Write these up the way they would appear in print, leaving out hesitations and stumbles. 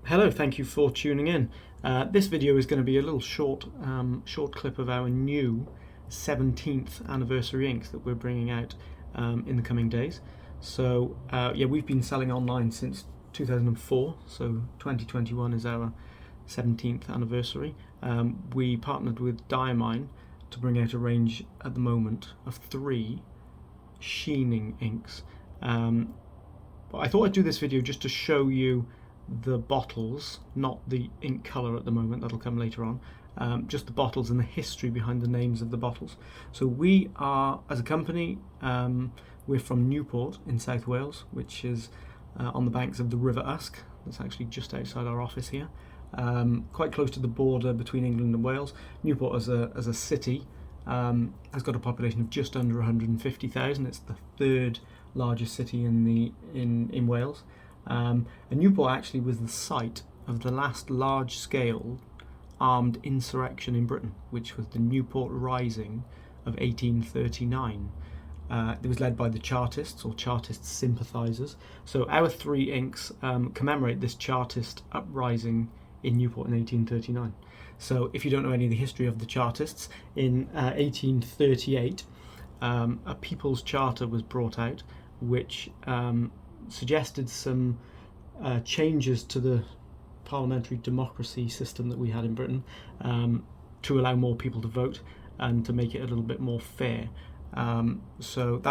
Hello, thank you for tuning in. This video is going to be a little short clip of our new 17th anniversary inks that we're bringing out in the coming days. So yeah, we've been selling online since 2004, so 2021 is our 17th anniversary. We partnered with Diamine to bring out a range at the moment of 3 Sheening inks. But I thought I'd do this video just to show you the bottles, not the ink colour at the moment, that'll come later on, just the bottles and the history behind the names of the bottles. So we are, as a company, we're from Newport in South Wales, which is on the banks of the River Usk. That's actually just outside our office here, quite close to the border between England and Wales. Newport as a city has got a population of just under 150,000. It's the 3rd largest city in Wales. And Newport actually was the site of the last large-scale armed insurrection in Britain, which was the Newport Rising of 1839. It was led by the Chartists, or Chartist sympathisers. So our 3 inks commemorate this Chartist uprising in Newport in 1839. So if you don't know any of the history of the Chartists, in 1838 a People's Charter was brought out, which suggested some changes to the parliamentary democracy system that we had in Britain, to allow more people to vote and to make it a little bit more fair. So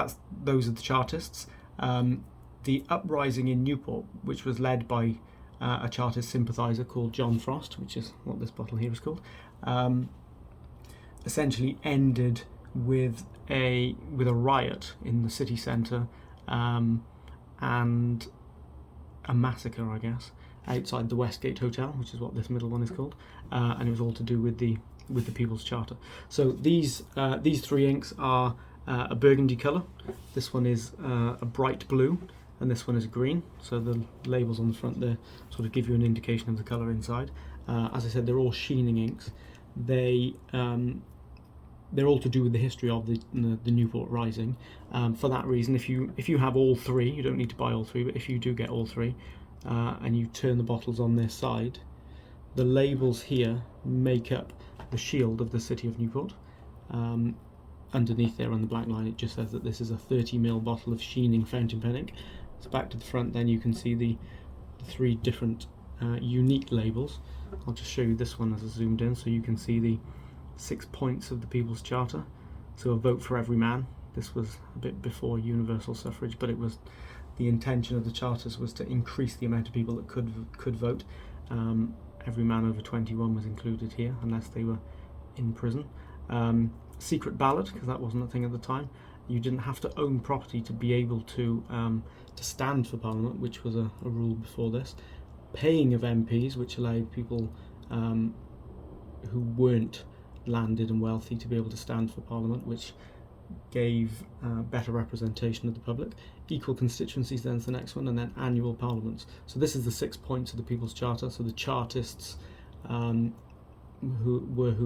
those are the Chartists. The uprising in Newport, which was led by a Chartist sympathiser called John Frost, which is what this bottle here is called, essentially ended with a riot in the city centre, and a massacre, I guess, outside the Westgate Hotel, which is what this middle one is called, and it was all to do with the People's Charter. So these 3 inks are a burgundy colour. This one is a bright blue, and this one is green. So the labels on the front there sort of give you an indication of the colour inside. As I said, they're all Sheening inks. They're all to do with the history of the Newport Rising. For that reason, if you have all 3, you don't need to buy all 3, but if you do get all 3, and you turn the bottles on their side, the labels here make up the shield of the city of Newport. Underneath there on the black line, it just says that this is a 30ml bottle of Sheening fountain pen ink. So back to the front, then you can see the 3 different unique labels. I'll just show you this one as I zoomed in, so you can see the 6 points of the People's Charter. So a vote for every man. This was a bit before universal suffrage, but it was the intention of the charters was to increase the amount of people that could vote. Every man over 21 was included here, unless they were in prison. Secret ballot, because that wasn't a thing at the time. You didn't have to own property to be able to stand for Parliament, which was a rule before this. Paying of MPs, which allowed people who weren't landed and wealthy to be able to stand for Parliament, which gave better representation of the public. Equal constituencies, then is the next one, and then annual parliaments. So this is the 6 points of the People's Charter. So the Chartists who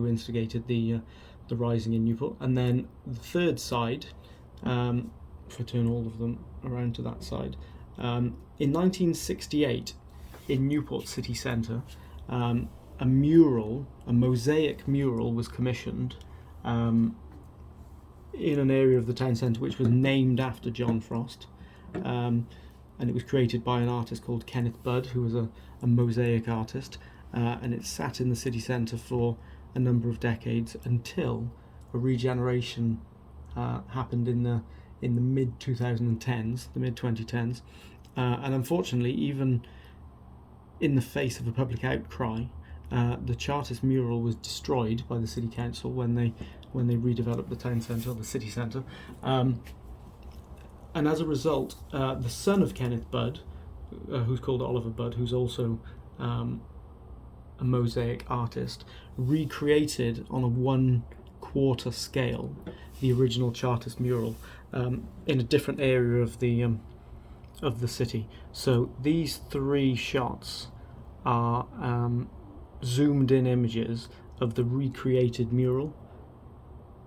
instigated the rising in Newport, and then the third side, if I turn all of them around to that side, in 1968 in Newport city centre, a mosaic mural was commissioned in an area of the town centre which was named after John Frost, and it was created by an artist called Kenneth Budd, who was a mosaic artist, and it sat in the city centre for a number of decades until a regeneration happened in the mid 2010s, the mid 2010s, and unfortunately, even in the face of a public outcry, the Chartist mural was destroyed by the city council when they redeveloped the town centre, or the city centre, and as a result, the son of Kenneth Budd, who's called Oliver Budd, who's also a mosaic artist, recreated on a 1/4 scale the original Chartist mural in a different area of the city. So these 3 shots are zoomed in images of the recreated mural,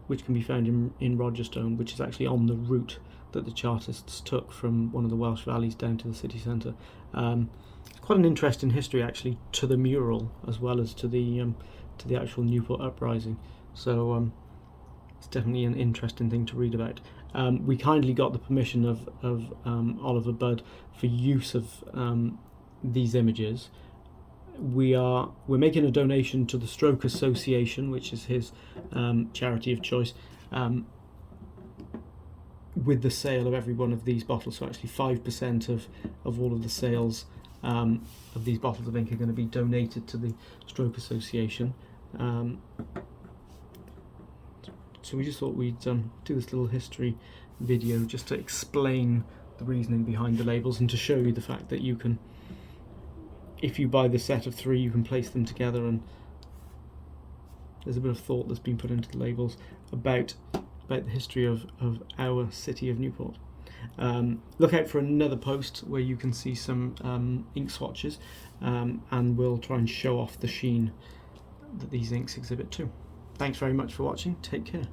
which can be found in Rogerstone, which is actually on the route that the Chartists took from one of the Welsh valleys down to the city centre. It's quite an interesting history actually to the mural as well as to the actual Newport uprising. So it's definitely an interesting thing to read about. We kindly got the permission of Oliver Budd for use of these images. We're making a donation to the Stroke Association, which is his charity of choice, with the sale of every one of these bottles. So actually 5% of all of the sales of these bottles of ink are going to be donated to the Stroke Association. So we just thought we'd do this little history video just to explain the reasoning behind the labels and to show you the fact that you can, if you buy the set of 3, you can place them together, and there's a bit of thought that's been put into the labels about the history of our city of Newport. Look out for another post where you can see some ink swatches, and we'll try and show off the sheen that these inks exhibit too. Thanks very much for watching. Take care.